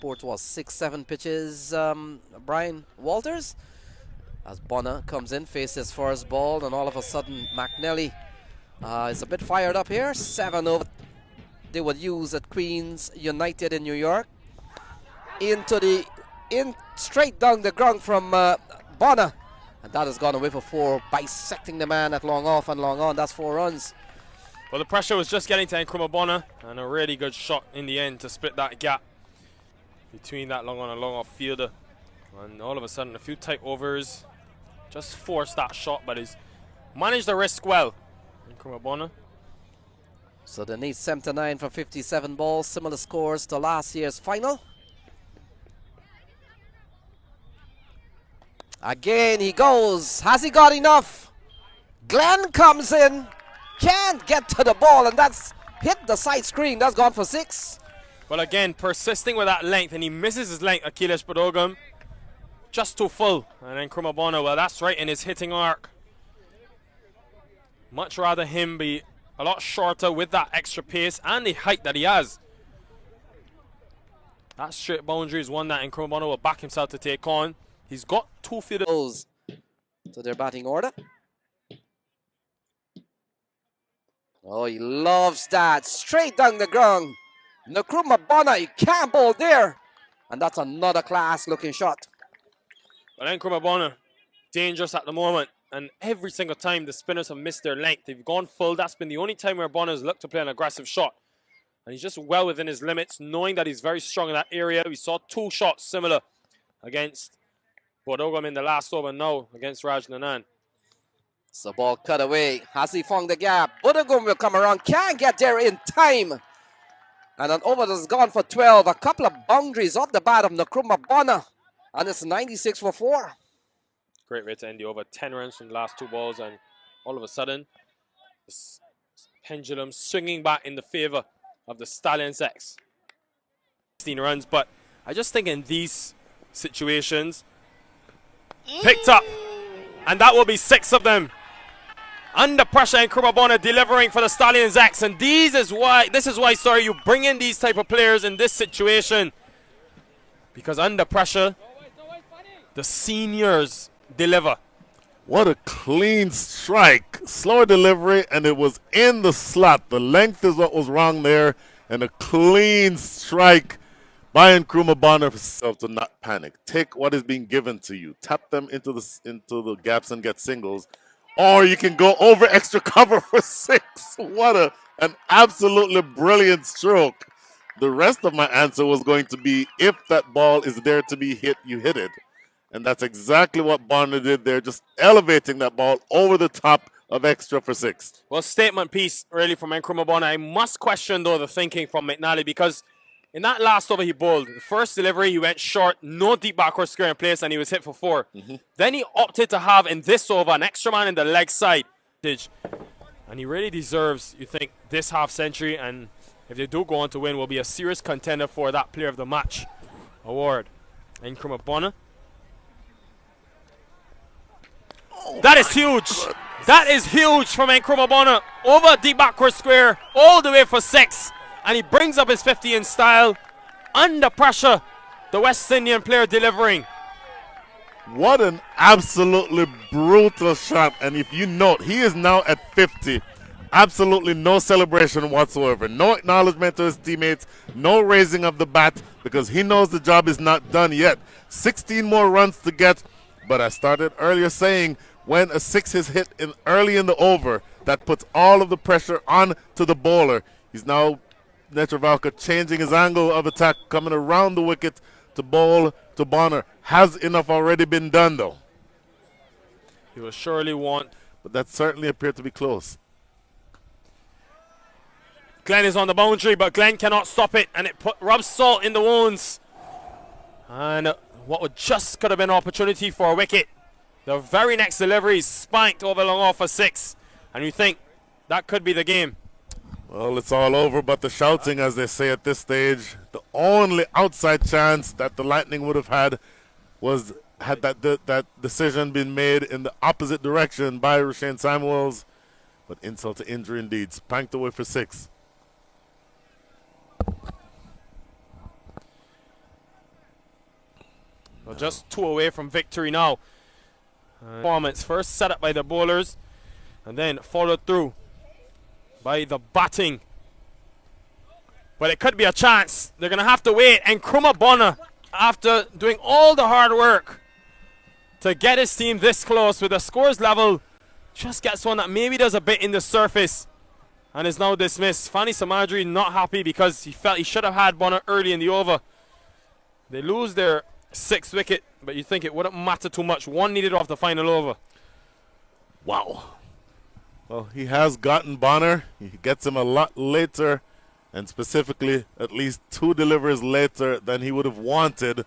Port was 6-7 pitches. Brian Walters, as Bonner comes in, faces first ball, and all of a sudden McNally is a bit fired up here. 7 over. They would use at Queens United in New York. Straight down the ground from Bonner, and that has gone away for 4, bisecting the man at long off and long on. That's 4 runs. Well, the pressure was just getting to Nkrumah, and a really good shot in the end to split that gap between that long on and long off fielder. And all of a sudden, a few tight overs just forced that shot, but he's managed the risk well. Nkrumah. So they need 79 for 57 balls, similar scores to last year's final. Again he goes. Has he got enough? Glenn comes in, can't get to the ball, and that's hit the side screen. That's gone for 6. Well, again, persisting with that length, and he misses his length, Achilles Bodogum. Just too full. And then Nkrumah, well, that's right in his hitting arc. Much rather him be a lot shorter with that extra pace and the height that he has. That straight boundary is one that Nkrumah will back himself to take on. He's got 2 fielders to their batting order. Oh, he loves that. Straight down the ground. Nkrumah, he can't bowl there. And that's another class-looking shot. But Nkrumah, dangerous at the moment. And every single time the spinners have missed their length, they've gone full. That's been the only time where Bonner's looked to play an aggressive shot. And he's just well within his limits, knowing that he's very strong in that area. We saw 2 shots similar against Bodogum in the last over, now against Raj Nanan. So ball cut away. Has he found the gap? Bodogum will come around. Can't get there in time. And an over that's gone for 12. A couple of boundaries off the bat of Nkrumah. And it's 96 for 4. Great way to end the over. 10 runs from the last 2 balls, and all of a sudden, this pendulum swinging back in the favor of the Stallions X. 16 runs, but I just think in these situations, picked up, and that will be 6 of them. Under pressure, Nkrumah delivering for the Stallions X, and this is why you bring in these type of players in this situation, because under pressure, the seniors deliver. What a clean strike. Slower delivery, and it was in the slot. The length is what was wrong there, and a clean strike by Nkrumah for himself to not panic. Take what is being given to you. Tap them into the gaps and get singles. Or you can go over extra cover for 6. What an absolutely brilliant stroke. The rest of my answer was going to be, if that ball is there to be hit, you hit it. And that's exactly what Bonner did there, just elevating that ball over the top of extra for 6. Well, statement piece really from Nkrumah. I must question, though, the thinking from McNally, because in that last over he bowled, the first delivery he went short, no deep backward square in place, and he was hit for 4. Then he opted to have, in this over, an extra man in the leg side. And he really deserves, you think, this half century, and if they do go on to win, will be a serious contender for that Player of the Match award. Nkrumah. That is huge. That is huge from Nkrumah. Over deep backward square, all the way for 6. And he brings up his 50 in style. Under pressure, the West Indian player delivering. What an absolutely brutal shot. And if you note, he is now at 50. Absolutely no celebration whatsoever. No acknowledgement to his teammates. No raising of the bat, because he knows the job is not done yet. 16 more runs to get. But I started earlier saying, when a 6 is hit early in the over, that puts all of the pressure on to the bowler. He's now, Netravalka, changing his angle of attack, coming around the wicket to bowl to Bonner. Has enough already been done, though? He will surely want. But that certainly appeared to be close. Glenn is on the boundary, but Glenn cannot stop it, and it rubs salt in the wounds. And what could have been an opportunity for a wicket. The very next delivery is spanked over long off for 6. And you think that could be the game. Well, it's all over but the shouting, as they say at this stage. The only outside chance that the Lightning would have had was had that decision been made in the opposite direction by Rushane Samuels. But insult to injury indeed. Spanked away for 6. So just 2 away from victory now. Performance first set up by the bowlers and then followed through by the batting. But it could be a chance. They're going to have to wait. And Nkrumah Bonner, after doing all the hard work to get his team this close with the scores level, just gets one that maybe does a bit in the surface and is now dismissed. Fani Samadri not happy because he felt he should have had Bonner early in the over. They lose their 6th wicket, but you think it wouldn't matter too much. One needed off the final over. Wow. Well, he has gotten Bonner. He gets him a lot later, and specifically at least 2 deliveries later than he would have wanted.